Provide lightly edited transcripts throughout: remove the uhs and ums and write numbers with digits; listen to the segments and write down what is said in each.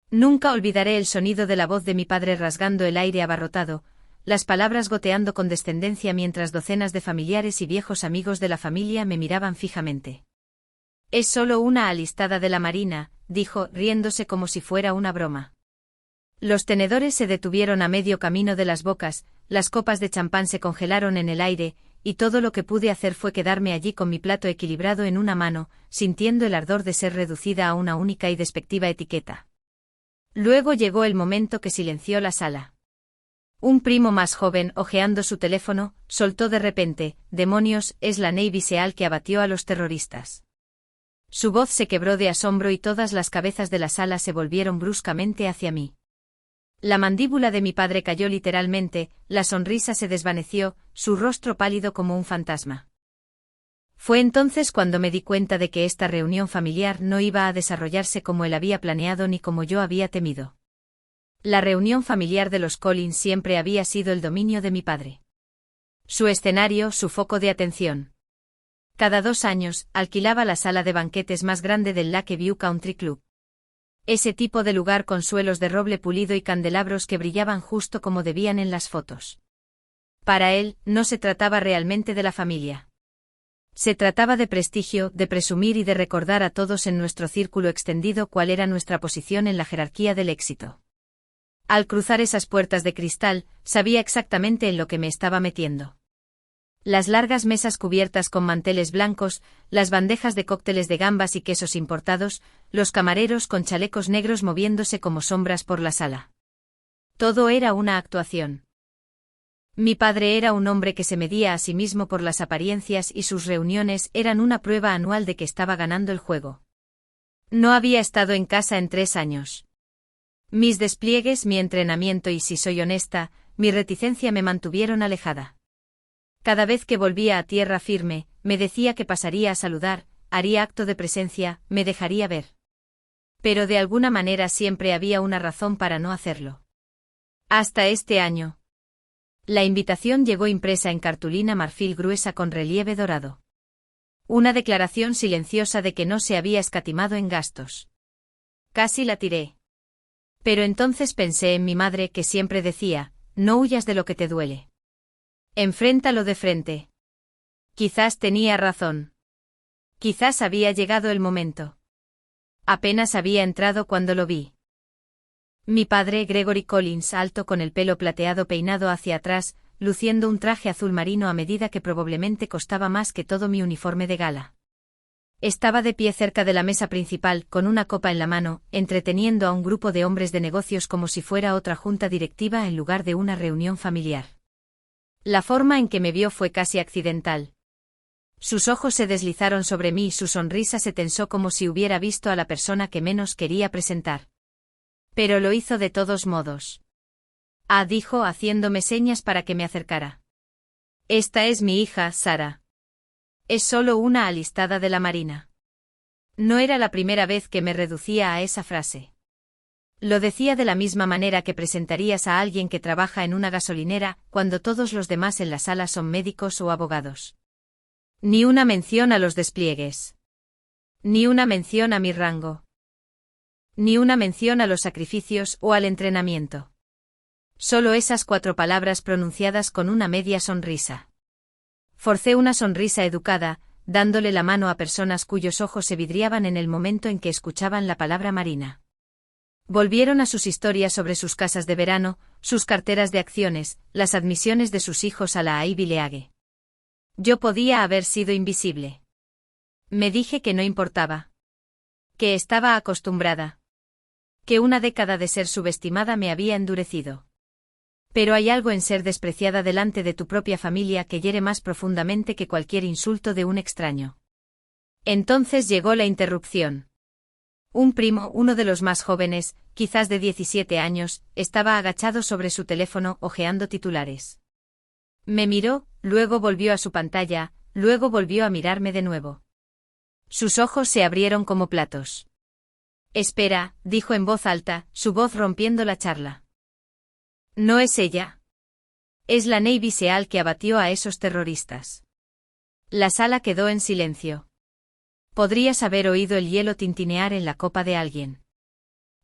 Nunca olvidaré el sonido de la voz de mi padre rasgando el aire abarrotado, las palabras goteando con descendencia mientras docenas de familiares y viejos amigos de la familia me miraban fijamente. «Es solo una alistada de la Marina», dijo, riéndose como si fuera una broma. Los tenedores se detuvieron a medio camino de las bocas, las copas de champán se congelaron en el aire, y todo lo que pude hacer fue quedarme allí con mi plato equilibrado en una mano, sintiendo el ardor de ser reducida a una única y despectiva etiqueta. Luego llegó el momento que silenció la sala. Un primo más joven, hojeando su teléfono, soltó de repente: «Demonios, es la Navy SEAL que abatió a los terroristas». Su voz se quebró de asombro y todas las cabezas de la sala se volvieron bruscamente hacia mí. La mandíbula de mi padre cayó literalmente, la sonrisa se desvaneció, su rostro pálido como un fantasma. Fue entonces cuando me di cuenta de que esta reunión familiar no iba a desarrollarse como él había planeado ni como yo había temido. La reunión familiar de los Collins siempre había sido el dominio de mi padre. Su escenario, su foco de atención. Cada 2 años, alquilaba la sala de banquetes más grande del Lakeview Country Club. Ese tipo de lugar con suelos de roble pulido y candelabros que brillaban justo como debían en las fotos. Para él, no se trataba realmente de la familia. Se trataba de prestigio, de presumir y de recordar a todos en nuestro círculo extendido cuál era nuestra posición en la jerarquía del éxito. Al cruzar esas puertas de cristal, sabía exactamente en lo que me estaba metiendo. Las largas mesas cubiertas con manteles blancos, las bandejas de cócteles de gambas y quesos importados, los camareros con chalecos negros moviéndose como sombras por la sala. Todo era una actuación. Mi padre era un hombre que se medía a sí mismo por las apariencias y sus reuniones eran una prueba anual de que estaba ganando el juego. No había estado en casa en 3 años. Mis despliegues, mi entrenamiento y, si soy honesta, mi reticencia me mantuvieron alejada. Cada vez que volvía a tierra firme, me decía que pasaría a saludar, haría acto de presencia, me dejaría ver. Pero de alguna manera siempre había una razón para no hacerlo. Hasta este año. La invitación llegó impresa en cartulina marfil gruesa con relieve dorado. Una declaración silenciosa de que no se había escatimado en gastos. Casi la tiré. Pero entonces pensé en mi madre que siempre decía: no huyas de lo que te duele. Enfréntalo de frente. Quizás tenía razón. Quizás había llegado el momento. Apenas había entrado cuando lo vi. Mi padre, Gregory Collins, alto con el pelo plateado peinado hacia atrás, luciendo un traje azul marino a medida que probablemente costaba más que todo mi uniforme de gala. Estaba de pie cerca de la mesa principal, con una copa en la mano, entreteniendo a un grupo de hombres de negocios como si fuera otra junta directiva en lugar de una reunión familiar. La forma en que me vio fue casi accidental. Sus ojos se deslizaron sobre mí y su sonrisa se tensó como si hubiera visto a la persona que menos quería presentar. Pero lo hizo de todos modos. «Ah», dijo, haciéndome señas para que me acercara. «Esta es mi hija, Sara. Es solo una alistada de la Marina». No era la primera vez que me reducía a esa frase. Lo decía de la misma manera que presentarías a alguien que trabaja en una gasolinera, cuando todos los demás en la sala son médicos o abogados. Ni una mención a los despliegues. Ni una mención a mi rango. Ni una mención a los sacrificios o al entrenamiento. Solo esas 4 palabras pronunciadas con una media sonrisa. Forcé una sonrisa educada, dándole la mano a personas cuyos ojos se vidriaban en el momento en que escuchaban la palabra Marina. Volvieron a sus historias sobre sus casas de verano, sus carteras de acciones, las admisiones de sus hijos a la Ivy League. Yo podía haber sido invisible. Me dije que no importaba. Que estaba acostumbrada. Que una década de ser subestimada me había endurecido. Pero hay algo en ser despreciada delante de tu propia familia que hiere más profundamente que cualquier insulto de un extraño. Entonces llegó la interrupción. Un primo, uno de los más jóvenes, quizás de 17 años, estaba agachado sobre su teléfono hojeando titulares. Me miró, luego volvió a su pantalla, luego volvió a mirarme de nuevo. Sus ojos se abrieron como platos. «Espera», dijo en voz alta, su voz rompiendo la charla. «No es ella. Es la Navy SEAL que abatió a esos terroristas». La sala quedó en silencio. Podrías haber oído el hielo tintinear en la copa de alguien.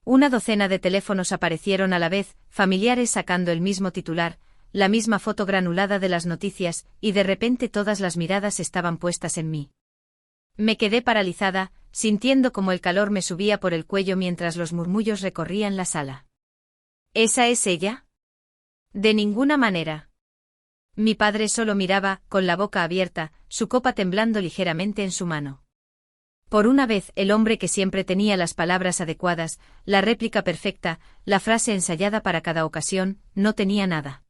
Una docena de teléfonos aparecieron a la vez, familiares sacando el mismo titular, la misma foto granulada de las noticias, y de repente todas las miradas estaban puestas en mí. Me quedé paralizada, sintiendo como el calor me subía por el cuello mientras los murmullos recorrían la sala. ¿Esa es ella? De ninguna manera. Mi padre solo miraba, con la boca abierta, su copa temblando ligeramente en su mano. Por una vez, el hombre que siempre tenía las palabras adecuadas, la réplica perfecta, la frase ensayada para cada ocasión, no tenía nada.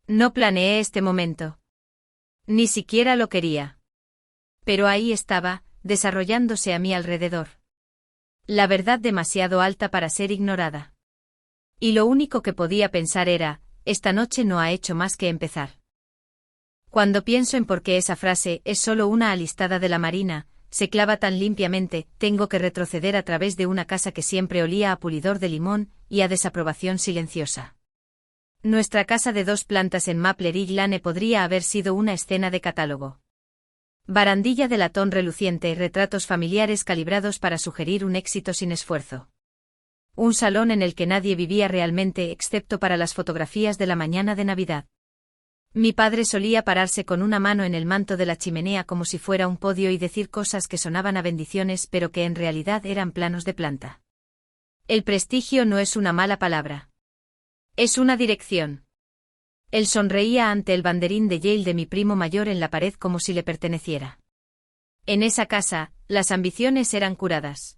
No planeé este momento. Ni siquiera lo quería. Pero ahí estaba, desarrollándose a mi alrededor. La verdad demasiado alta para ser ignorada. Y lo único que podía pensar era, esta noche no ha hecho más que empezar. Cuando pienso en por qué esa frase es solo una alistada de la Marina, se clava tan limpiamente, tengo que retroceder a través de una casa que siempre olía a pulidor de limón y a desaprobación silenciosa. Nuestra casa de 2 plantas en Maple Ridge Lane podría haber sido una escena de catálogo. Barandilla de latón reluciente, retratos familiares calibrados para sugerir un éxito sin esfuerzo. Un salón en el que nadie vivía realmente excepto para las fotografías de la mañana de Navidad. Mi padre solía pararse con una mano en el manto de la chimenea como si fuera un podio y decir cosas que sonaban a bendiciones pero que en realidad eran planos de planta. El prestigio no es una mala palabra. Es una dirección. Él sonreía ante el banderín de Yale de mi primo mayor en la pared como si le perteneciera. En esa casa, las ambiciones eran curadas.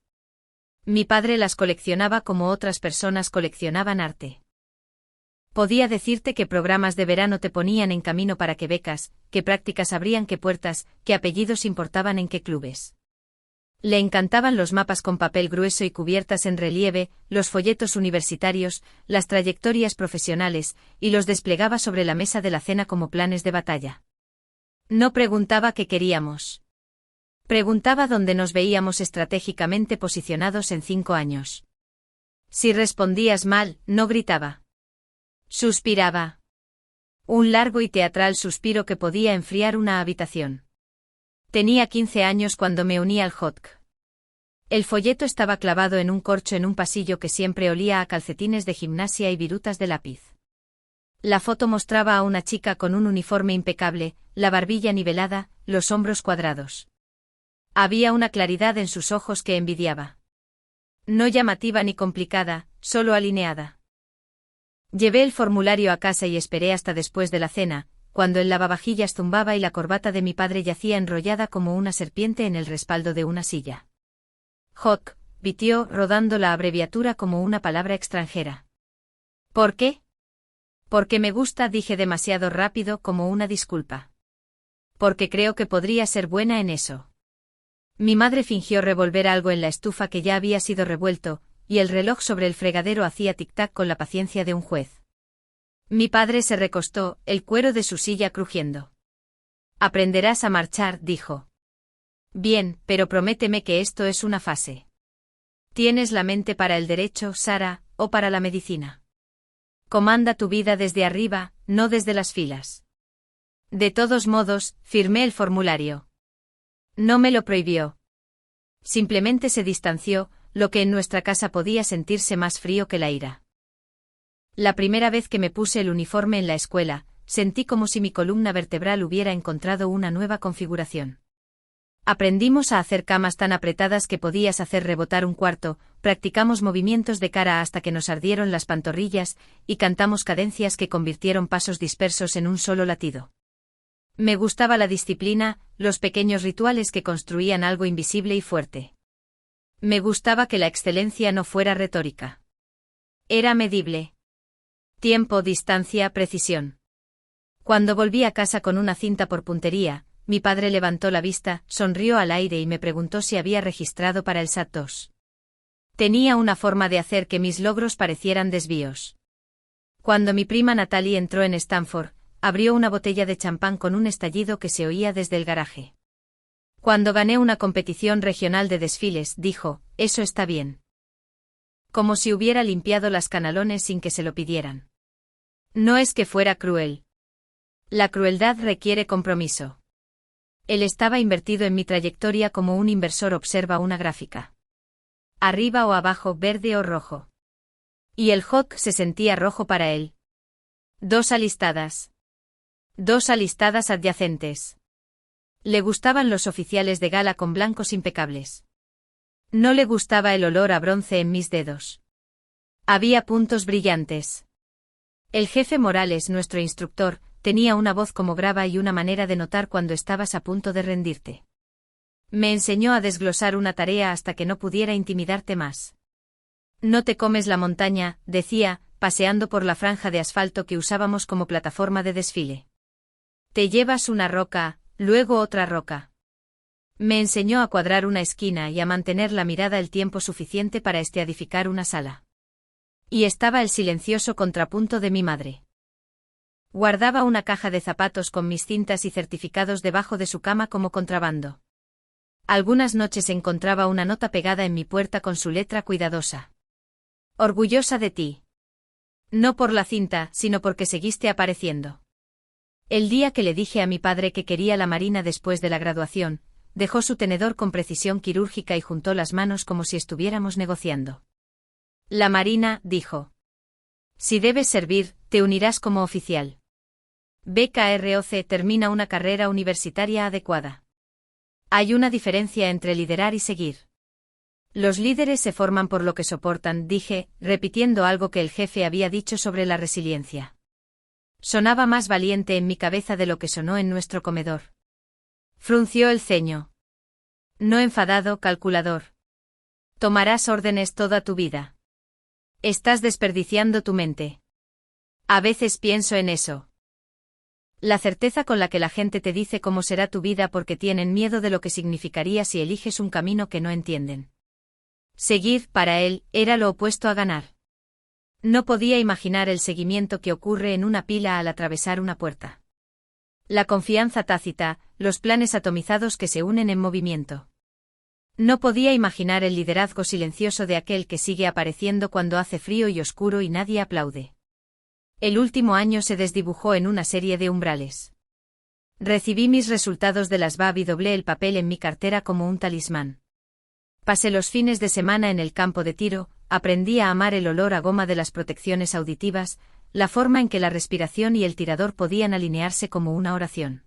Mi padre las coleccionaba como otras personas coleccionaban arte. Podía decirte qué programas de verano te ponían en camino para qué becas, qué prácticas abrían qué puertas, qué apellidos importaban en qué clubes. Le encantaban los mapas con papel grueso y cubiertas en relieve, los folletos universitarios, las trayectorias profesionales, y los desplegaba sobre la mesa de la cena como planes de batalla. No preguntaba qué queríamos. Preguntaba dónde nos veíamos estratégicamente posicionados en 5 años. Si respondías mal, no gritaba. Suspiraba. Un largo y teatral suspiro que podía enfriar una habitación. Tenía 15 años cuando me uní al JOC. El folleto estaba clavado en un corcho en un pasillo que siempre olía a calcetines de gimnasia y virutas de lápiz. La foto mostraba a una chica con un uniforme impecable, la barbilla nivelada, los hombros cuadrados. Había una claridad en sus ojos que envidiaba. No llamativa ni complicada, solo alineada. Llevé el formulario a casa y esperé hasta después de la cena, cuando el lavavajillas zumbaba y la corbata de mi padre yacía enrollada como una serpiente en el respaldo de una silla. JOC, pitió, rodando la abreviatura como una palabra extranjera. ¿Por qué? Porque me gusta, dije demasiado rápido como una disculpa. Porque creo que podría ser buena en eso. Mi madre fingió revolver algo en la estufa que ya había sido revuelto, y el reloj sobre el fregadero hacía tic-tac con la paciencia de un juez. Mi padre se recostó, el cuero de su silla crujiendo. Aprenderás a marchar, dijo. Bien, pero prométeme que esto es una fase. ¿Tienes la mente para el derecho, Sara, o para la medicina? Comanda tu vida desde arriba, no desde las filas. De todos modos, firmé el formulario. No me lo prohibió. Simplemente se distanció, lo que en nuestra casa podía sentirse más frío que la ira. La primera vez que me puse el uniforme en la escuela, sentí como si mi columna vertebral hubiera encontrado una nueva configuración. Aprendimos a hacer camas tan apretadas que podías hacer rebotar un cuarto, practicamos movimientos de cara hasta que nos ardieron las pantorrillas, y cantamos cadencias que convirtieron pasos dispersos en un solo latido. Me gustaba la disciplina, los pequeños rituales que construían algo invisible y fuerte. Me gustaba que la excelencia no fuera retórica. Era medible. Tiempo, distancia, precisión. Cuando volví a casa con una cinta por puntería, mi padre levantó la vista, sonrió al aire y me preguntó si había registrado para el SAT-2. Tenía una forma de hacer que mis logros parecieran desvíos. Cuando mi prima Natalie entró en Stanford, abrió una botella de champán con un estallido que se oía desde el garaje. Cuando gané una competición regional de desfiles, dijo, eso está bien. Como si hubiera limpiado las canalones sin que se lo pidieran. No es que fuera cruel. La crueldad requiere compromiso. Él estaba invertido en mi trayectoria como un inversor observa una gráfica. arriba o abajo, verde o rojo. Y el Hawk se sentía rojo para él. 2 alistadas. 2 alistadas adyacentes. Le gustaban los oficiales de gala con blancos impecables. No le gustaba el olor a bronce en mis dedos. Había puntos brillantes. El jefe Morales, nuestro instructor, tenía una voz como grava y una manera de notar cuando estabas a punto de rendirte. Me enseñó a desglosar una tarea hasta que no pudiera intimidarte más. No te comes la montaña, decía, paseando por la franja de asfalto que usábamos como plataforma de desfile. Te llevas una roca, luego otra roca. Me enseñó a cuadrar una esquina y a mantener la mirada el tiempo suficiente para estadificar una sala. Y estaba el silencioso contrapunto de mi madre. Guardaba una caja de zapatos con mis cintas y certificados debajo de su cama como contrabando. Algunas noches encontraba una nota pegada en mi puerta con su letra cuidadosa. Orgullosa de ti. No por la cinta, sino porque seguiste apareciendo. El día que le dije a mi padre que quería la Marina después de la graduación, dejó su tenedor con precisión quirúrgica y juntó las manos como si estuviéramos negociando. La Marina, dijo. Si debes servir, te unirás como oficial. BKROC termina una carrera universitaria adecuada. Hay una diferencia entre liderar y seguir. Los líderes se forman por lo que soportan, dije, repitiendo algo que el jefe había dicho sobre la resiliencia. Sonaba más valiente en mi cabeza de lo que sonó en nuestro comedor. Frunció el ceño. No enfadado, calculador. Tomarás órdenes toda tu vida. Estás desperdiciando tu mente. A veces pienso en eso. La certeza con la que la gente te dice cómo será tu vida porque tienen miedo de lo que significaría si eliges un camino que no entienden. Seguir, para él, era lo opuesto a ganar. No podía imaginar el seguimiento que ocurre en una pila al atravesar una puerta. La confianza tácita, los planes atomizados que se unen en movimiento. No podía imaginar el liderazgo silencioso de aquel que sigue apareciendo cuando hace frío y oscuro y nadie aplaude. El último año se desdibujó en una serie de umbrales. Recibí mis resultados de las BAB y doblé el papel en mi cartera como un talismán. Pasé los fines de semana en el campo de tiro, aprendí a amar el olor a goma de las protecciones auditivas, la forma en que la respiración y el tirador podían alinearse como una oración.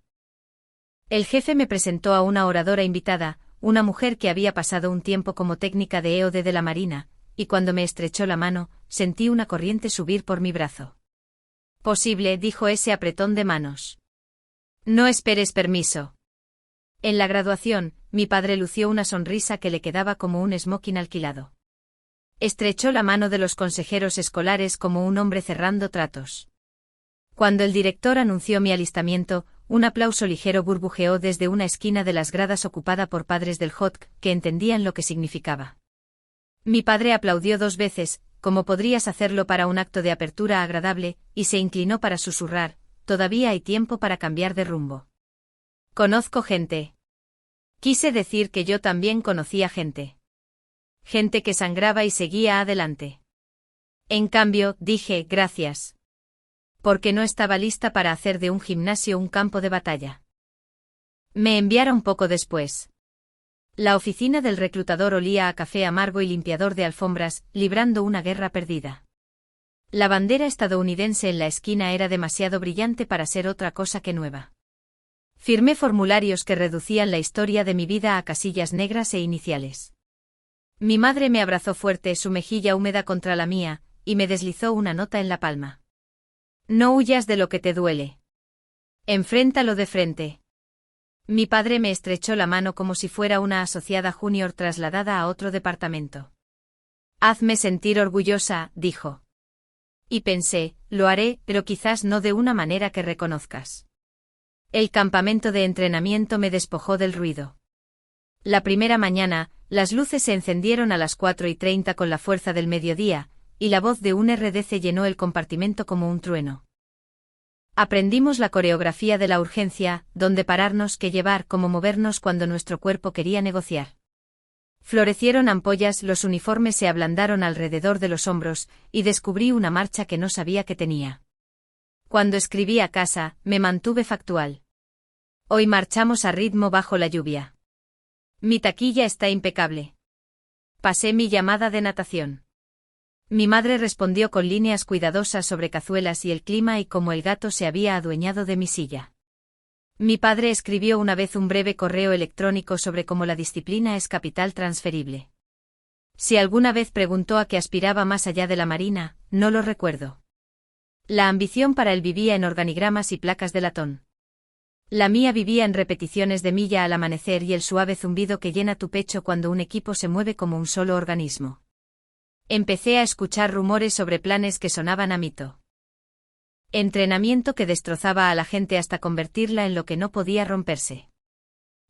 El jefe me presentó a una oradora invitada, una mujer que había pasado un tiempo como técnica de EOD de la Marina, y cuando me estrechó la mano, sentí una corriente subir por mi brazo. Posible, dijo ese apretón de manos. No esperes permiso. En la graduación, mi padre lució una sonrisa que le quedaba como un smoking alquilado. Estrechó la mano de los consejeros escolares como un hombre cerrando tratos. Cuando el director anunció mi alistamiento, un aplauso ligero burbujeó desde una esquina de las gradas ocupada por padres del HOTC que entendían lo que significaba. Mi padre aplaudió 2 veces, como podrías hacerlo para un acto de apertura agradable, y se inclinó para susurrar, todavía hay tiempo para cambiar de rumbo. Conozco gente. Quise decir que yo también conocía gente. Gente que sangraba y seguía adelante. En cambio, dije, gracias. Porque no estaba lista para hacer de un gimnasio un campo de batalla. Me enviaron poco después. La oficina del reclutador olía a café amargo y limpiador de alfombras, librando una guerra perdida. La bandera estadounidense en la esquina era demasiado brillante para ser otra cosa que nueva. Firmé formularios que reducían la historia de mi vida a casillas negras e iniciales. Mi madre me abrazó fuerte, su mejilla húmeda contra la mía, y me deslizó una nota en la palma. No huyas de lo que te duele. Enfréntalo de frente. Mi padre me estrechó la mano como si fuera una asociada junior trasladada a otro departamento. Hazme sentir orgullosa, dijo. Y pensé, lo haré, pero quizás no de una manera que reconozcas. El campamento de entrenamiento me despojó del ruido. La primera mañana, las luces se encendieron a las 4:30 con la fuerza del mediodía, y la voz de un RDC llenó el compartimento como un trueno. Aprendimos la coreografía de la urgencia, dónde pararnos, qué llevar, cómo movernos cuando nuestro cuerpo quería negociar. Florecieron ampollas, los uniformes se ablandaron alrededor de los hombros, y descubrí una marcha que no sabía que tenía. Cuando escribí a casa, me mantuve factual. Hoy marchamos a ritmo bajo la lluvia. Mi taquilla está impecable. Pasé mi llamada de natación. Mi madre respondió con líneas cuidadosas sobre cazuelas y el clima y cómo el gato se había adueñado de mi silla. Mi padre escribió una vez un breve correo electrónico sobre cómo la disciplina es capital transferible. Si alguna vez preguntó a qué aspiraba más allá de la marina, no lo recuerdo. La ambición para él vivía en organigramas y placas de latón. La mía vivía en repeticiones de milla al amanecer y el suave zumbido que llena tu pecho cuando un equipo se mueve como un solo organismo. Empecé a escuchar rumores sobre planes que sonaban a mito. Entrenamiento que destrozaba a la gente hasta convertirla en lo que no podía romperse.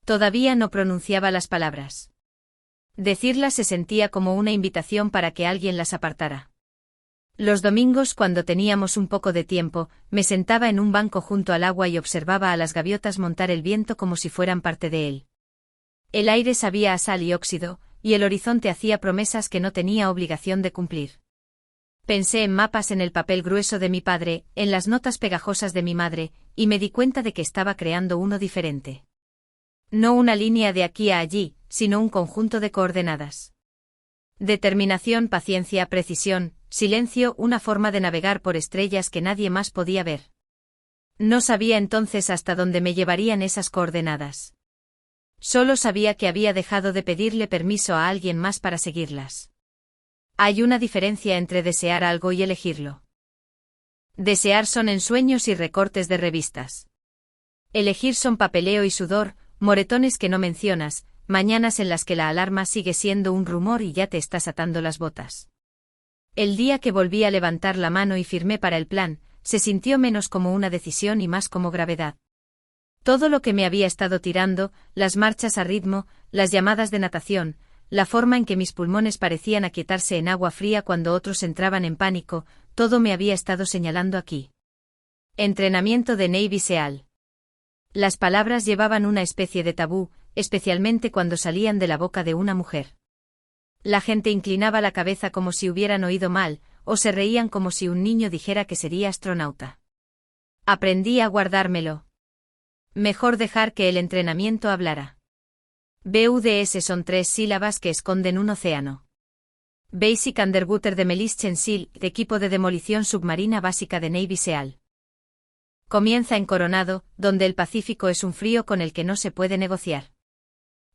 Todavía no pronunciaba las palabras. Decirlas se sentía como una invitación para que alguien las apartara. Los domingos, cuando teníamos un poco de tiempo, me sentaba en un banco junto al agua y observaba a las gaviotas montar el viento como si fueran parte de él. El aire sabía a sal y óxido, y el horizonte hacía promesas que no tenía obligación de cumplir. Pensé en mapas en el papel grueso de mi padre, en las notas pegajosas de mi madre, y me di cuenta de que estaba creando uno diferente. No una línea de aquí a allí, sino un conjunto de coordenadas. Determinación, paciencia, precisión, silencio, una forma de navegar por estrellas que nadie más podía ver. No sabía entonces hasta dónde me llevarían esas coordenadas. Solo sabía que había dejado de pedirle permiso a alguien más para seguirlas. Hay una diferencia entre desear algo y elegirlo. Desear son ensueños y recortes de revistas. Elegir son papeleo y sudor, moretones que no mencionas, mañanas en las que la alarma sigue siendo un rumor y ya te estás atando las botas. El día que volví a levantar la mano y firmé para el plan, se sintió menos como una decisión y más como gravedad. Todo lo que me había estado tirando, las marchas a ritmo, las llamadas de natación, la forma en que mis pulmones parecían aquietarse en agua fría cuando otros entraban en pánico, todo me había estado señalando aquí. Entrenamiento de Navy SEAL. Las palabras llevaban una especie de tabú, especialmente cuando salían de la boca de una mujer. La gente inclinaba la cabeza como si hubieran oído mal, o se reían como si un niño dijera que sería astronauta. Aprendí a guardármelo. Mejor dejar que el entrenamiento hablara. BUDS son 3 sílabas que esconden un océano. Basic Underwater Demolition SEAL, equipo de demolición submarina básica de Navy SEAL. Comienza en Coronado, donde el Pacífico es un frío con el que no se puede negociar.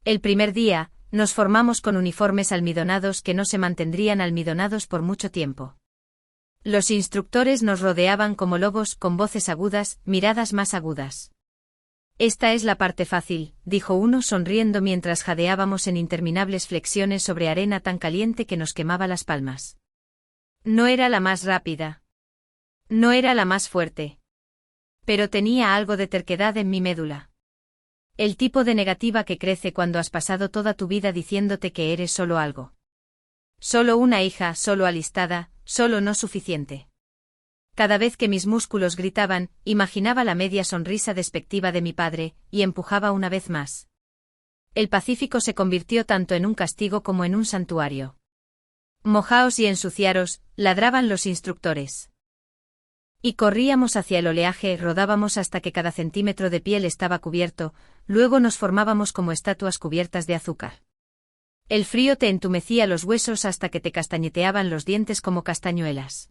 El primer día, nos formamos con uniformes almidonados que no se mantendrían almidonados por mucho tiempo. Los instructores nos rodeaban como lobos, con voces agudas, miradas más agudas. Esta es la parte fácil, dijo uno sonriendo mientras jadeábamos en interminables flexiones sobre arena tan caliente que nos quemaba las palmas. No era la más rápida. No era la más fuerte. Pero tenía algo de terquedad en mi médula. El tipo de negativa que crece cuando has pasado toda tu vida diciéndote que eres solo algo. Solo una hija, solo alistada, solo no suficiente. Cada vez que mis músculos gritaban, imaginaba la media sonrisa despectiva de mi padre, y empujaba una vez más. El Pacífico se convirtió tanto en un castigo como en un santuario. Mojaos y ensuciaros, ladraban los instructores. Y corríamos hacia el oleaje, rodábamos hasta que cada centímetro de piel estaba cubierto, luego nos formábamos como estatuas cubiertas de azúcar. El frío te entumecía los huesos hasta que te castañeteaban los dientes como castañuelas.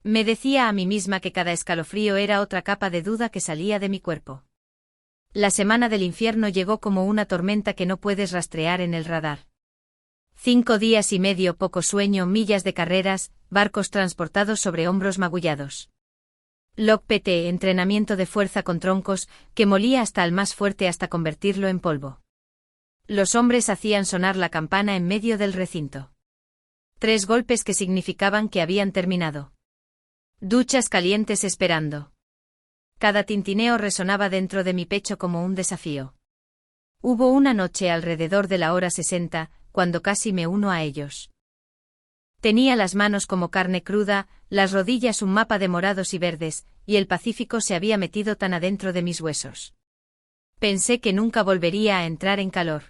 Me decía a mí misma que cada escalofrío era otra capa de duda que salía de mi cuerpo. La semana del infierno llegó como una tormenta que no puedes rastrear en el radar. 5 días y medio, poco sueño, millas de carreras, barcos transportados sobre hombros magullados. Log PT, entrenamiento de fuerza con troncos, que molía hasta el más fuerte hasta convertirlo en polvo. Los hombres hacían sonar la campana en medio del recinto. 3 golpes que significaban que habían terminado. Duchas calientes esperando. Cada tintineo resonaba dentro de mi pecho como un desafío. Hubo una noche alrededor de la hora 60, cuando casi me uno a ellos. Tenía las manos como carne cruda, las rodillas un mapa de morados y verdes, y el Pacífico se había metido tan adentro de mis huesos. Pensé que nunca volvería a entrar en calor.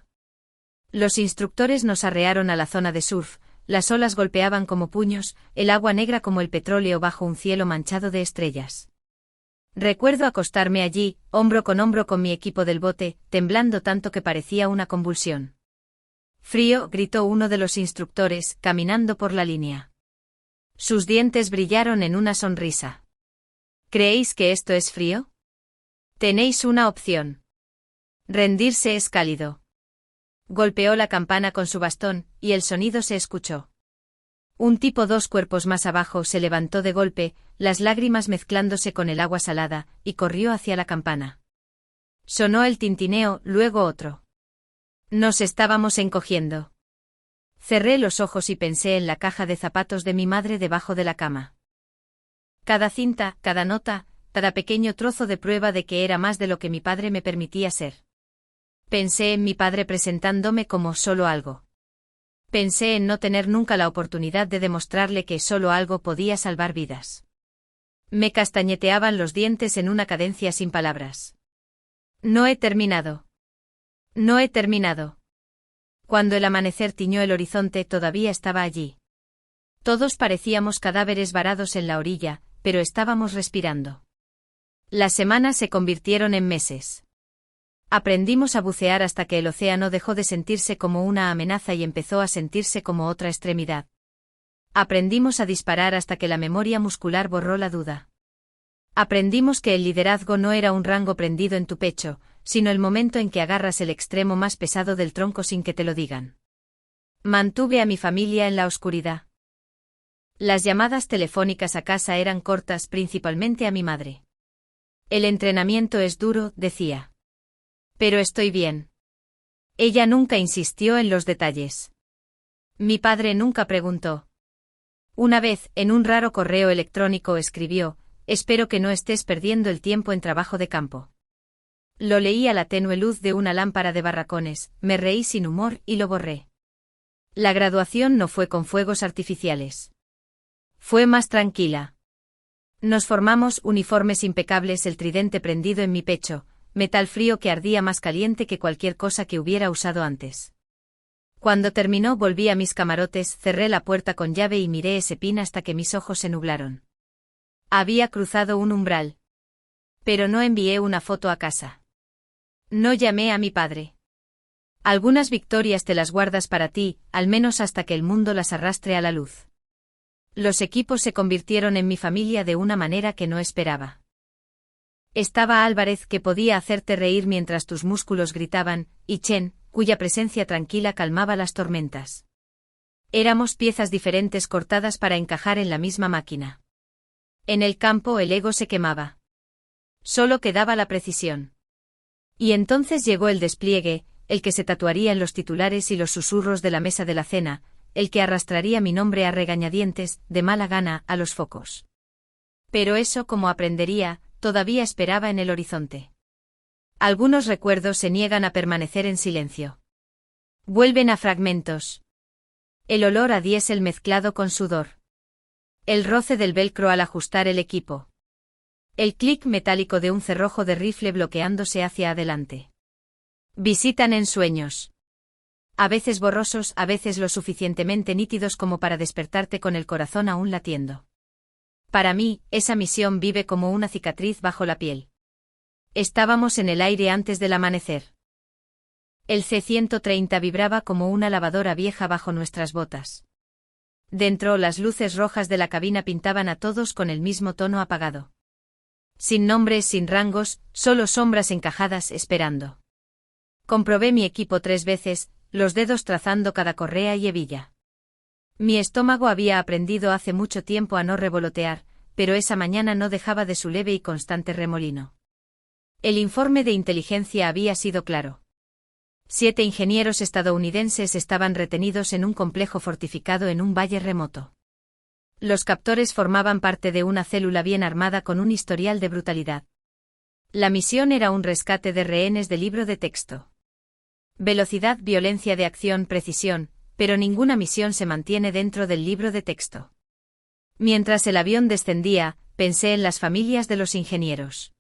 Los instructores nos arrearon a la zona de surf, las olas golpeaban como puños, el agua negra como el petróleo bajo un cielo manchado de estrellas. Recuerdo acostarme allí, hombro con mi equipo del bote, temblando tanto que parecía una convulsión. Frío, gritó uno de los instructores, caminando por la línea. Sus dientes brillaron en una sonrisa. ¿Creéis que esto es frío? Tenéis una opción. Rendirse es cálido. Golpeó la campana con su bastón, y el sonido se escuchó. Un tipo 2 cuerpos más abajo se levantó de golpe, las lágrimas mezclándose con el agua salada, y corrió hacia la campana. Sonó el tintineo, luego otro. Nos estábamos encogiendo. Cerré los ojos y pensé en la caja de zapatos de mi madre debajo de la cama. Cada cinta, cada nota, cada pequeño trozo de prueba de que era más de lo que mi padre me permitía ser. Pensé en mi padre presentándome como solo algo. Pensé en no tener nunca la oportunidad de demostrarle que solo algo podía salvar vidas. Me castañeteaban los dientes en una cadencia sin palabras. No he terminado. No he terminado. Cuando el amanecer tiñó el horizonte todavía estaba allí. Todos parecíamos cadáveres varados en la orilla, pero estábamos respirando. Las semanas se convirtieron en meses. Aprendimos a bucear hasta que el océano dejó de sentirse como una amenaza y empezó a sentirse como otra extremidad. Aprendimos a disparar hasta que la memoria muscular borró la duda. Aprendimos que el liderazgo no era un rango prendido en tu pecho, sino el momento en que agarras el extremo más pesado del tronco sin que te lo digan. Mantuve a mi familia en la oscuridad. Las llamadas telefónicas a casa eran cortas, principalmente a mi madre. El entrenamiento es duro, decía. Pero estoy bien. Ella nunca insistió en los detalles. Mi padre nunca preguntó. Una vez, en un raro correo electrónico escribió: espero que no estés perdiendo el tiempo en trabajo de campo. Lo leí a la tenue luz de una lámpara de barracones, me reí sin humor y lo borré. La graduación no fue con fuegos artificiales. Fue más tranquila. Nos formamos uniformes impecables, el tridente prendido en mi pecho, metal frío que ardía más caliente que cualquier cosa que hubiera usado antes. Cuando terminó volví a mis camarotes, cerré la puerta con llave y miré ese pin hasta que mis ojos se nublaron. Había cruzado un umbral. Pero no envié una foto a casa. No llamé a mi padre. Algunas victorias te las guardas para ti, al menos hasta que el mundo las arrastre a la luz. Los equipos se convirtieron en mi familia de una manera que no esperaba. Estaba Álvarez, que podía hacerte reír mientras tus músculos gritaban, y Chen, cuya presencia tranquila calmaba las tormentas. Éramos piezas diferentes cortadas para encajar en la misma máquina. En el campo el ego se quemaba. Solo quedaba la precisión. Y entonces llegó el despliegue, el que se tatuaría en los titulares y los susurros de la mesa de la cena, el que arrastraría mi nombre a regañadientes, de mala gana, a los focos. Pero eso, como aprendería, todavía esperaba en el horizonte. Algunos recuerdos se niegan a permanecer en silencio. Vuelven a fragmentos. El olor a diésel mezclado con sudor. El roce del velcro al ajustar el equipo. El clic metálico de un cerrojo de rifle bloqueándose hacia adelante. Visitan en sueños. A veces borrosos, a veces lo suficientemente nítidos como para despertarte con el corazón aún latiendo. Para mí, esa misión vive como una cicatriz bajo la piel. Estábamos en el aire antes del amanecer. El C-130 vibraba como una lavadora vieja bajo nuestras botas. Dentro, las luces rojas de la cabina pintaban a todos con el mismo tono apagado. Sin nombres, sin rangos, solo sombras encajadas esperando. Comprobé mi equipo 3 veces, los dedos trazando cada correa y hebilla. Mi estómago había aprendido hace mucho tiempo a no revolotear, pero esa mañana no dejaba de su leve y constante remolino. El informe de inteligencia había sido claro. 7 ingenieros estadounidenses estaban retenidos en un complejo fortificado en un valle remoto. Los captores formaban parte de una célula bien armada con un historial de brutalidad. La misión era un rescate de rehenes de libro de texto. Velocidad, violencia de acción, precisión, pero ninguna misión se mantiene dentro del libro de texto. Mientras el avión descendía, pensé en las familias de los ingenieros.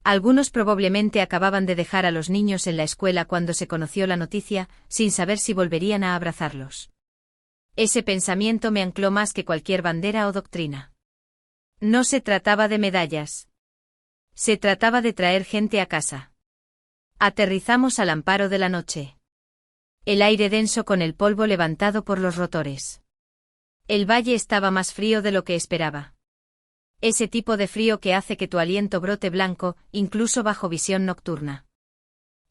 Algunos probablemente acababan de dejar a los niños en la escuela cuando se conoció la noticia, sin saber si volverían a abrazarlos. Ese pensamiento me ancló más que cualquier bandera o doctrina. No se trataba de medallas. Se trataba de traer gente a casa. Aterrizamos al amparo de la noche. El aire denso con el polvo levantado por los rotores. El valle estaba más frío de lo que esperaba. Ese tipo de frío que hace que tu aliento brote blanco, incluso bajo visión nocturna.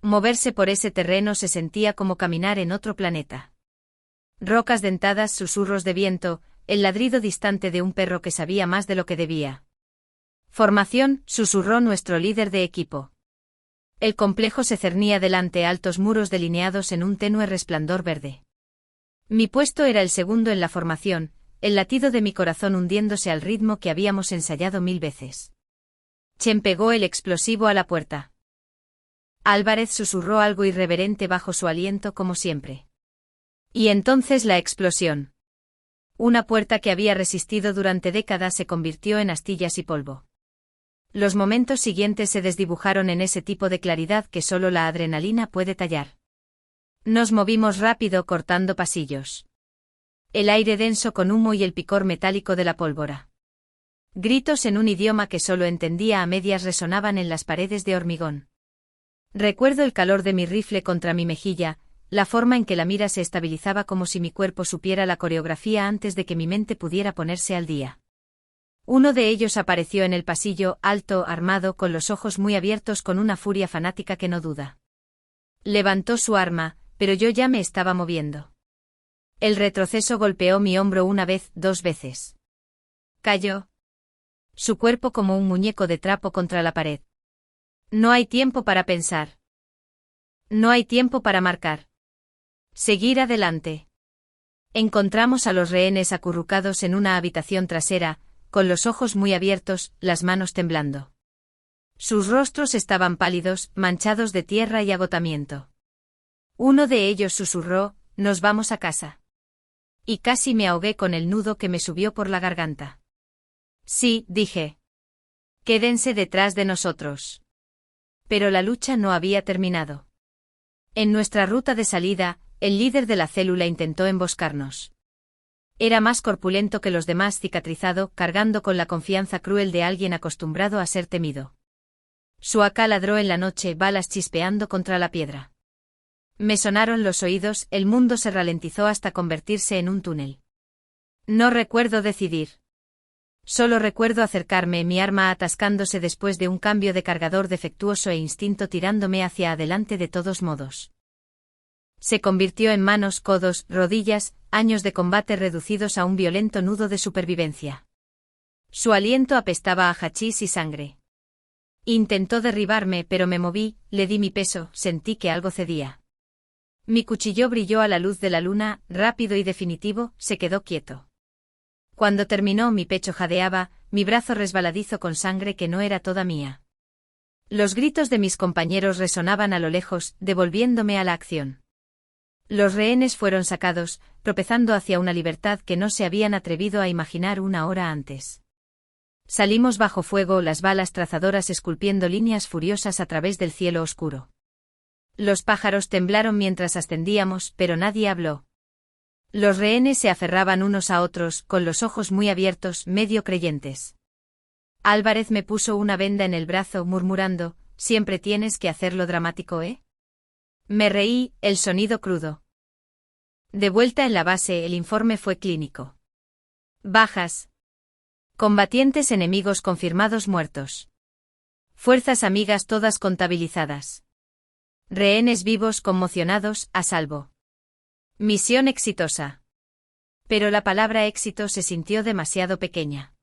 Moverse por ese terreno se sentía como caminar en otro planeta. Rocas dentadas, susurros de viento, el ladrido distante de un perro que sabía más de lo que debía. Formación, susurró nuestro líder de equipo. El complejo se cernía delante altos muros delineados en un tenue resplandor verde. Mi puesto era el segundo en la formación, el latido de mi corazón hundiéndose al ritmo que habíamos ensayado 1000 veces. Chen pegó el explosivo a la puerta. Álvarez susurró algo irreverente bajo su aliento como siempre. Y entonces la explosión. Una puerta que había resistido durante décadas se convirtió en astillas y polvo. Los momentos siguientes se desdibujaron en ese tipo de claridad que solo la adrenalina puede tallar. Nos movimos rápido cortando pasillos. El aire denso con humo y el picor metálico de la pólvora. Gritos en un idioma que solo entendía a medias resonaban en las paredes de hormigón. Recuerdo el calor de mi rifle contra mi mejilla, la forma en que la mira se estabilizaba como si mi cuerpo supiera la coreografía antes de que mi mente pudiera ponerse al día. Uno de ellos apareció en el pasillo, alto, armado, con los ojos muy abiertos con una furia fanática que no duda. Levantó su arma, pero yo ya me estaba moviendo. El retroceso golpeó mi hombro una vez, 2 veces. Cayó. Su cuerpo como un muñeco de trapo contra la pared. No hay tiempo para pensar. No hay tiempo para marcar. Seguir adelante. Encontramos a los rehenes acurrucados en una habitación trasera, con los ojos muy abiertos, las manos temblando. Sus rostros estaban pálidos, manchados de tierra y agotamiento. Uno de ellos susurró, «Nos vamos a casa». Y casi me ahogué con el nudo que me subió por la garganta. Sí, dije. Quédense detrás de nosotros. Pero la lucha no había terminado. En nuestra ruta de salida, el líder de la célula intentó emboscarnos. Era más corpulento que los demás, cicatrizado, cargando con la confianza cruel de alguien acostumbrado a ser temido. Su AK ladró en la noche, balas chispeando contra la piedra. Me sonaron los oídos, el mundo se ralentizó hasta convertirse en un túnel. No recuerdo decidir. Solo recuerdo acercarme, mi arma atascándose después de un cambio de cargador defectuoso e instinto tirándome hacia adelante de todos modos. Se convirtió en manos, codos, rodillas, años de combate reducidos a un violento nudo de supervivencia. Su aliento apestaba a hachís y sangre. Intentó derribarme, pero me moví, le di mi peso, sentí que algo cedía. Mi cuchillo brilló a la luz de la luna, rápido y definitivo, se quedó quieto. Cuando terminó, mi pecho jadeaba, mi brazo resbaladizo con sangre que no era toda mía. Los gritos de mis compañeros resonaban a lo lejos, devolviéndome a la acción. Los rehenes fueron sacados, tropezando hacia una libertad que no se habían atrevido a imaginar una hora antes. Salimos bajo fuego, las balas trazadoras esculpiendo líneas furiosas a través del cielo oscuro. Los pájaros temblaron mientras ascendíamos, pero nadie habló. Los rehenes se aferraban unos a otros, con los ojos muy abiertos, medio creyentes. Álvarez me puso una venda en el brazo, murmurando, «Siempre tienes que hacerlo dramático, ¿eh?» Me reí, el sonido crudo. De vuelta en la base, el informe fue clínico. Bajas. Combatientes enemigos confirmados muertos. Fuerzas amigas todas contabilizadas. Rehenes vivos conmocionados, a salvo. Misión exitosa. Pero la palabra éxito se sintió demasiado pequeña.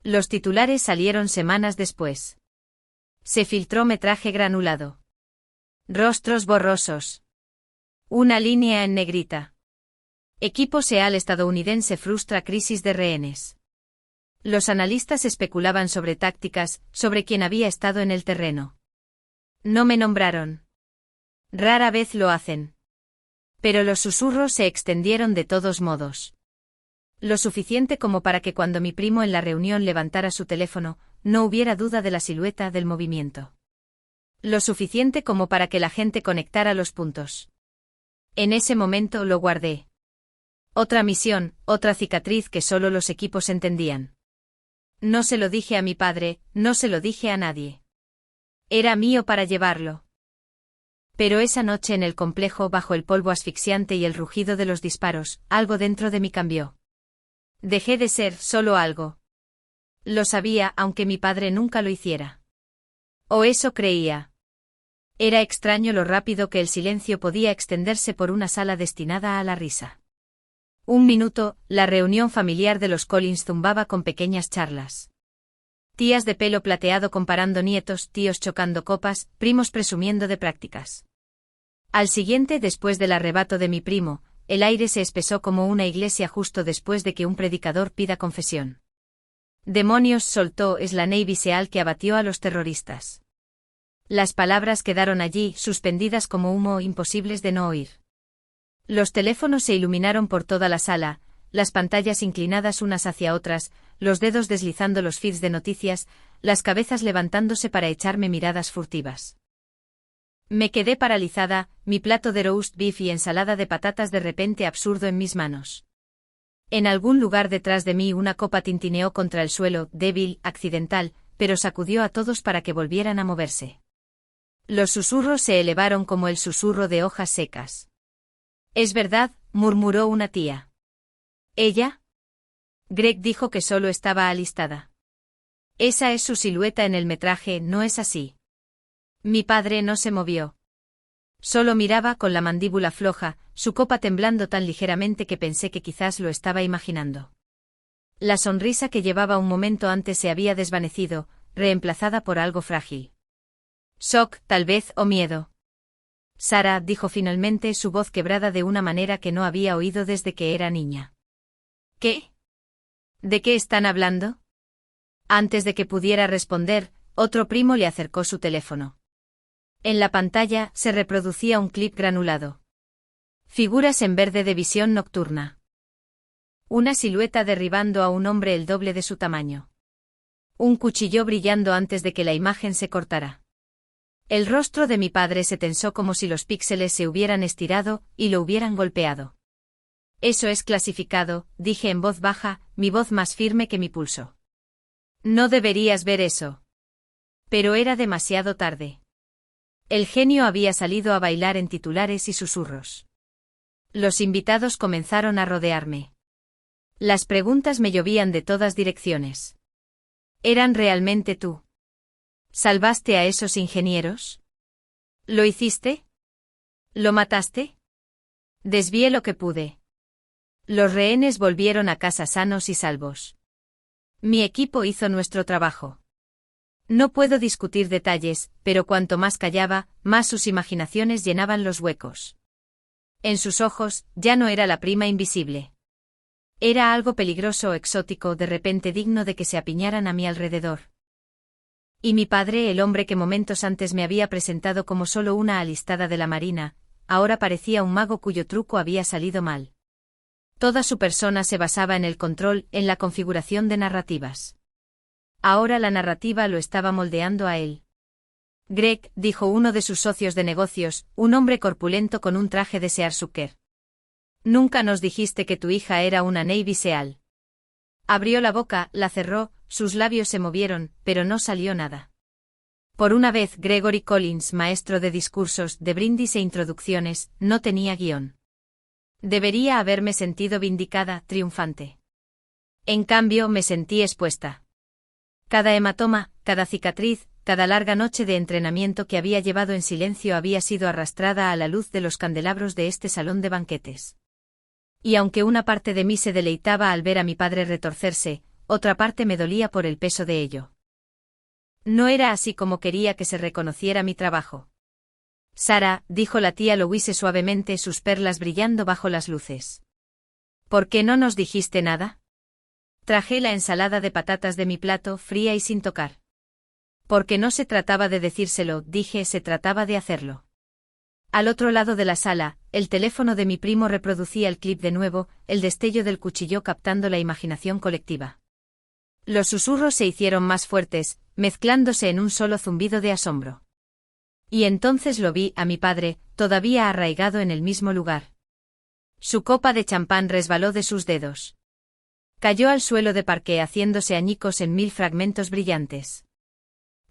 Los titulares salieron semanas después. Se filtró metraje granulado. Rostros borrosos. Una línea en negrita. Equipo SEAL estadounidense frustra crisis de rehenes. Los analistas especulaban sobre tácticas, sobre quién había estado en el terreno. No me nombraron. Rara vez lo hacen. Pero los susurros se extendieron de todos modos. Lo suficiente como para que cuando mi primo en la reunión levantara su teléfono, no hubiera duda de la silueta del movimiento. Lo suficiente como para que la gente conectara los puntos. En ese momento lo guardé. Otra misión, otra cicatriz que solo los equipos entendían. No se lo dije a mi padre, no se lo dije a nadie. Era mío para llevarlo. Pero esa noche en el complejo, bajo el polvo asfixiante y el rugido de los disparos, algo dentro de mí cambió. Dejé de ser solo algo. Lo sabía, aunque mi padre nunca lo hiciera. O eso creía. Era extraño lo rápido que el silencio podía extenderse por una sala destinada a la risa. Un minuto, la reunión familiar de los Collins zumbaba con pequeñas charlas. Tías de pelo plateado comparando nietos, tíos chocando copas, primos presumiendo de prácticas. Al siguiente, después del arrebato de mi primo, el aire se espesó como una iglesia justo después de que un predicador pida confesión. Demonios, soltó, es la Navy SEAL que abatió a los terroristas. Las palabras quedaron allí, suspendidas como humo, imposibles de no oír. Los teléfonos se iluminaron por toda la sala, las pantallas inclinadas unas hacia otras, los dedos deslizando los feeds de noticias, las cabezas levantándose para echarme miradas furtivas. Me quedé paralizada, mi plato de roast beef y ensalada de patatas de repente absurdo en mis manos. En algún lugar detrás de mí una copa tintineó contra el suelo, débil, accidental, pero sacudió a todos para que volvieran a moverse. Los susurros se elevaron como el susurro de hojas secas. «Es verdad», murmuró una tía. ¿Ella? Greg dijo que solo estaba alistada. Esa es su silueta en el metraje, ¿no es así? Mi padre no se movió. Solo miraba con la mandíbula floja, su copa temblando tan ligeramente que pensé que quizás lo estaba imaginando. La sonrisa que llevaba un momento antes se había desvanecido, reemplazada por algo frágil. Shock, tal vez, o miedo. Sara, dijo finalmente, su voz quebrada de una manera que no había oído desde que era niña. ¿Qué? ¿De qué están hablando? Antes de que pudiera responder, otro primo le acercó su teléfono. En la pantalla se reproducía un clip granulado. Figuras en verde de visión nocturna. Una silueta derribando a un hombre el doble de su tamaño. Un cuchillo brillando antes de que la imagen se cortara. El rostro de mi padre se tensó como si los píxeles se hubieran estirado y lo hubieran golpeado. Eso es clasificado, dije en voz baja, mi voz más firme que mi pulso. No deberías ver eso. Pero era demasiado tarde. El genio había salido a bailar en titulares y susurros. Los invitados comenzaron a rodearme. Las preguntas me llovían de todas direcciones. ¿Eran realmente tú? ¿Salvaste a esos ingenieros? ¿Lo hiciste? ¿Lo mataste? Desvié lo que pude. Los rehenes volvieron a casa sanos y salvos. Mi equipo hizo nuestro trabajo. No puedo discutir detalles, pero cuanto más callaba, más sus imaginaciones llenaban los huecos. En sus ojos, ya no era la prima invisible. Era algo peligroso o exótico, de repente digno de que se apiñaran a mi alrededor. Y mi padre, el hombre que momentos antes me había presentado como solo una alistada de la marina, ahora parecía un mago cuyo truco había salido mal. Toda su persona se basaba en el control, en la configuración de narrativas. Ahora la narrativa lo estaba moldeando a él. Greg, dijo uno de sus socios de negocios, un hombre corpulento con un traje de Searsucker. Nunca nos dijiste que tu hija era una Navy SEAL. Abrió la boca, la cerró, sus labios se movieron, pero no salió nada. Por una vez Gregory Collins, maestro de discursos, de brindis e introducciones, no tenía guión. Debería haberme sentido vindicada, triunfante. En cambio me sentí expuesta. Cada hematoma, cada cicatriz, cada larga noche de entrenamiento que había llevado en silencio había sido arrastrada a la luz de los candelabros de este salón de banquetes. Y aunque una parte de mí se deleitaba al ver a mi padre retorcerse, otra parte me dolía por el peso de ello. No era así como quería que se reconociera mi trabajo. Sara, dijo la tía Louise suavemente, sus perlas brillando bajo las luces. ¿Por qué no nos dijiste nada? Traje la ensalada de patatas de mi plato, fría y sin tocar. Porque no se trataba de decírselo, dije, se trataba de hacerlo. Al otro lado de la sala, el teléfono de mi primo reproducía el clip de nuevo, el destello del cuchillo captando la imaginación colectiva. Los susurros se hicieron más fuertes, mezclándose en un solo zumbido de asombro. Y entonces lo vi a mi padre, todavía arraigado en el mismo lugar. Su copa de champán resbaló de sus dedos. Cayó al suelo de parqué haciéndose añicos en 1000 fragmentos brillantes.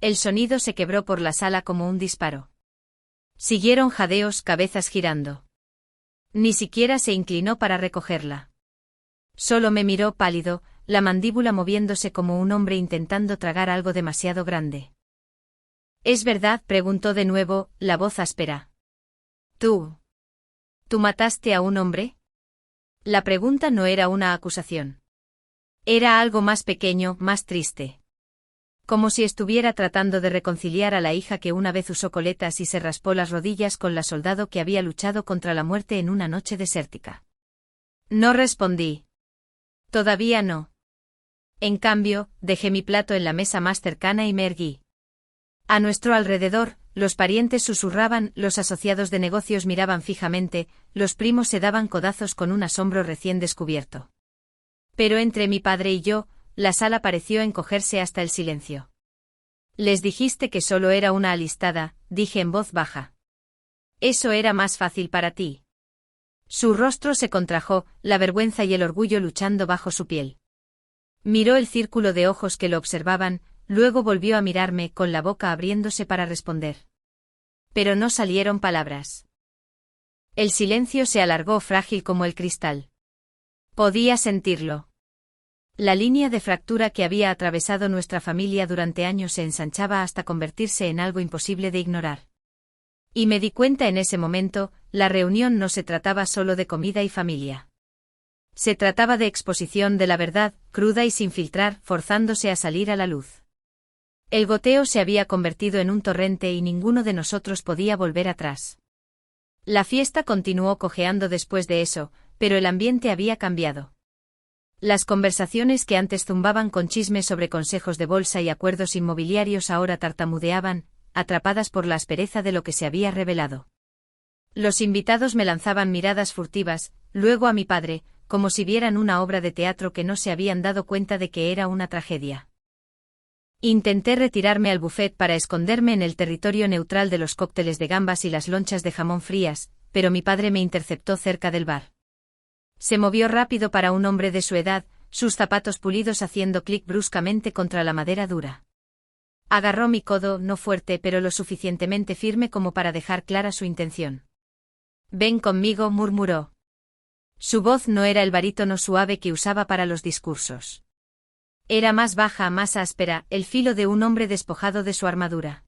El sonido se quebró por la sala como un disparo. Siguieron jadeos, cabezas girando. Ni siquiera se inclinó para recogerla. Solo me miró pálido, la mandíbula moviéndose como un hombre intentando tragar algo demasiado grande. ¿Es verdad?, preguntó de nuevo, la voz áspera. ¿Tú mataste a un hombre? La pregunta no era una acusación. Era algo más pequeño, más triste. Como si estuviera tratando de reconciliar a la hija que una vez usó coletas y se raspó las rodillas con la soldado que había luchado contra la muerte en una noche desértica. No respondí. Todavía no. En cambio, dejé mi plato en la mesa más cercana y me erguí. A nuestro alrededor, los parientes susurraban, los asociados de negocios miraban fijamente, los primos se daban codazos con un asombro recién descubierto. Pero entre mi padre y yo, la sala pareció encogerse hasta el silencio. Les dijiste que solo era una alistada, dije en voz baja. Eso era más fácil para ti. Su rostro se contrajo, la vergüenza y el orgullo luchando bajo su piel. Miró el círculo de ojos que lo observaban, luego volvió a mirarme con la boca abriéndose para responder. Pero no salieron palabras. El silencio se alargó frágil como el cristal. Podía sentirlo. La línea de fractura que había atravesado nuestra familia durante años se ensanchaba hasta convertirse en algo imposible de ignorar. Y me di cuenta en ese momento, la reunión no se trataba solo de comida y familia. Se trataba de exposición de la verdad, cruda y sin filtrar, forzándose a salir a la luz. El goteo se había convertido en un torrente y ninguno de nosotros podía volver atrás. La fiesta continuó cojeando después de eso, pero el ambiente había cambiado. Las conversaciones que antes zumbaban con chismes sobre consejos de bolsa y acuerdos inmobiliarios ahora tartamudeaban, atrapadas por la aspereza de lo que se había revelado. Los invitados me lanzaban miradas furtivas, luego a mi padre, como si vieran una obra de teatro que no se habían dado cuenta de que era una tragedia. Intenté retirarme al buffet para esconderme en el territorio neutral de los cócteles de gambas y las lonchas de jamón frías, pero mi padre me interceptó cerca del bar. Se movió rápido para un hombre de su edad, sus zapatos pulidos haciendo clic bruscamente contra la madera dura. Agarró mi codo, no fuerte pero lo suficientemente firme como para dejar clara su intención. «Ven conmigo», murmuró. Su voz no era el barítono suave que usaba para los discursos. Era más baja, más áspera, el filo de un hombre despojado de su armadura.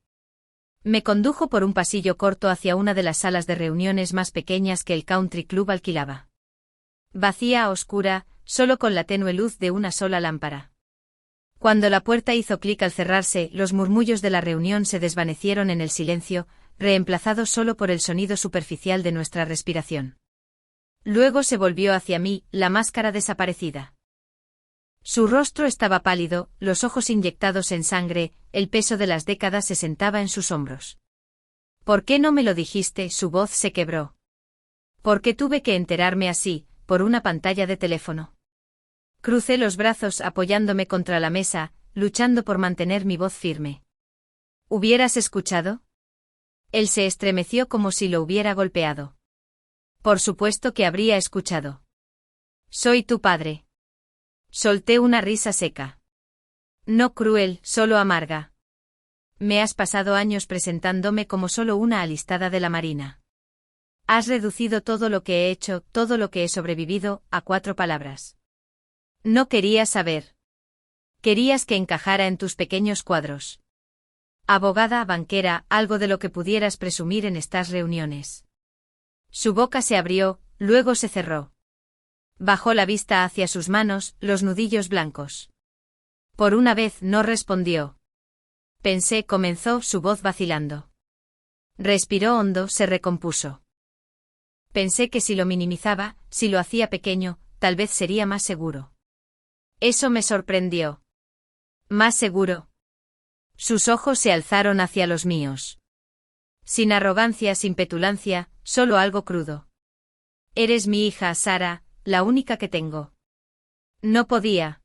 Me condujo por un pasillo corto hacia una de las salas de reuniones más pequeñas que el country club alquilaba. Vacía, oscura, solo con la tenue luz de una sola lámpara. Cuando la puerta hizo clic al cerrarse, los murmullos de la reunión se desvanecieron en el silencio, reemplazados solo por el sonido superficial de nuestra respiración. Luego se volvió hacia mí, la máscara desaparecida. Su rostro estaba pálido, los ojos inyectados en sangre, el peso de las décadas se sentaba en sus hombros. «¿Por qué no me lo dijiste?», su voz se quebró. «¿Por qué tuve que enterarme así, por una pantalla de teléfono?». Crucé los brazos apoyándome contra la mesa, luchando por mantener mi voz firme. «¿Hubieras escuchado?». Él se estremeció como si lo hubiera golpeado. «Por supuesto que habría escuchado. Soy tu padre». Solté una risa seca. No cruel, solo amarga. Me has pasado años presentándome como solo una alistada de la Marina. Has reducido todo lo que he hecho, todo lo que he sobrevivido, a 4 palabras. No querías saber. Querías que encajara en tus pequeños cuadros. Abogada, banquera, algo de lo que pudieras presumir en estas reuniones. Su boca se abrió, luego se cerró. Bajó la vista hacia sus manos, los nudillos blancos. Por una vez no respondió. Pensé, comenzó, su voz vacilando. Respiró hondo, se recompuso. Pensé que si lo minimizaba, si lo hacía pequeño, tal vez sería más seguro. Eso me sorprendió. ¿Más seguro? Sus ojos se alzaron hacia los míos. Sin arrogancia, sin petulancia, solo algo crudo. Eres mi hija, Sara, la única que tengo. No podía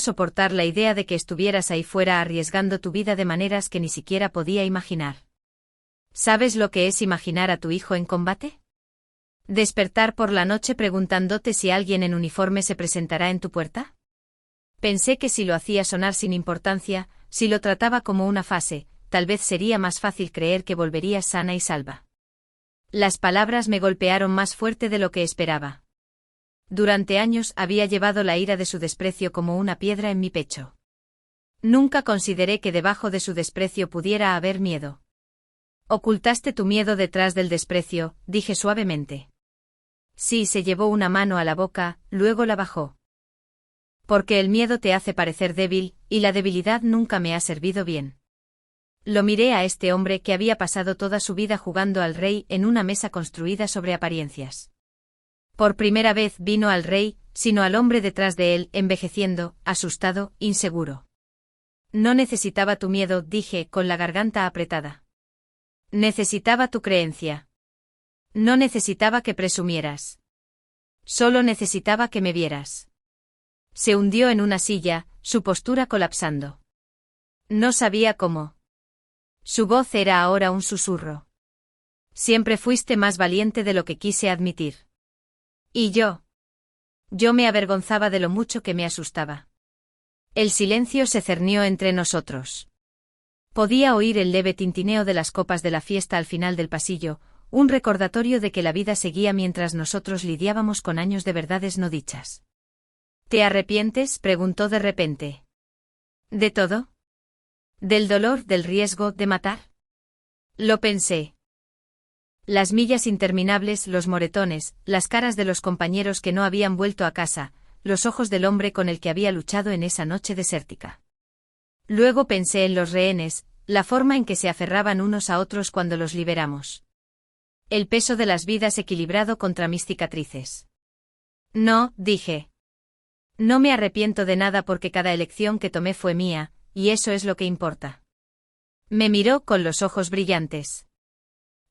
soportar la idea de que estuvieras ahí fuera arriesgando tu vida de maneras que ni siquiera podía imaginar. ¿Sabes lo que es imaginar a tu hijo en combate? ¿Despertar por la noche preguntándote si alguien en uniforme se presentará en tu puerta? Pensé que si lo hacía sonar sin importancia, si lo trataba como una fase, tal vez sería más fácil creer que volverías sana y salva. Las palabras me golpearon más fuerte de lo que esperaba. Durante años había llevado la ira de su desprecio como una piedra en mi pecho. Nunca consideré que debajo de su desprecio pudiera haber miedo. Ocultaste tu miedo detrás del desprecio, dije suavemente. Sí, se llevó una mano a la boca, luego la bajó. Porque el miedo te hace parecer débil, y la debilidad nunca me ha servido bien. Lo miré a este hombre que había pasado toda su vida jugando al rey en una mesa construida sobre apariencias. Por primera vez vino al rey, sino al hombre detrás de él, envejeciendo, asustado, inseguro. No necesitaba tu miedo, dije, con la garganta apretada. Necesitaba tu creencia. No necesitaba que presumieras. Solo necesitaba que me vieras. Se hundió en una silla, su postura colapsando. No sabía cómo. Su voz era ahora un susurro. Siempre fuiste más valiente de lo que quise admitir. ¿Y yo? Yo me avergonzaba de lo mucho que me asustaba. El silencio se cernió entre nosotros. Podía oír el leve tintineo de las copas de la fiesta al final del pasillo, un recordatorio de que la vida seguía mientras nosotros lidiábamos con años de verdades no dichas. ¿Te arrepientes?, preguntó de repente. ¿De todo? ¿Del dolor, del riesgo, de matar? Lo pensé. Las millas interminables, los moretones, las caras de los compañeros que no habían vuelto a casa, los ojos del hombre con el que había luchado en esa noche desértica. Luego pensé en los rehenes, la forma en que se aferraban unos a otros cuando los liberamos. El peso de las vidas equilibrado contra mis cicatrices. No, dije. No me arrepiento de nada porque cada elección que tomé fue mía, y eso es lo que importa. Me miró con los ojos brillantes.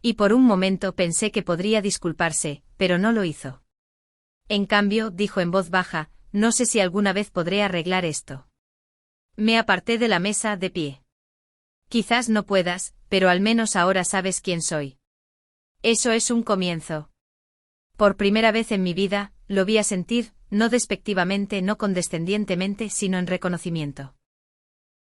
Y por un momento pensé que podría disculparse, pero no lo hizo. En cambio, dijo en voz baja, no sé si alguna vez podré arreglar esto. Me aparté de la mesa de pie. Quizás no puedas, pero al menos ahora sabes quién soy. Eso es un comienzo. Por primera vez en mi vida, lo vi asentir, no despectivamente, no condescendientemente, sino en reconocimiento.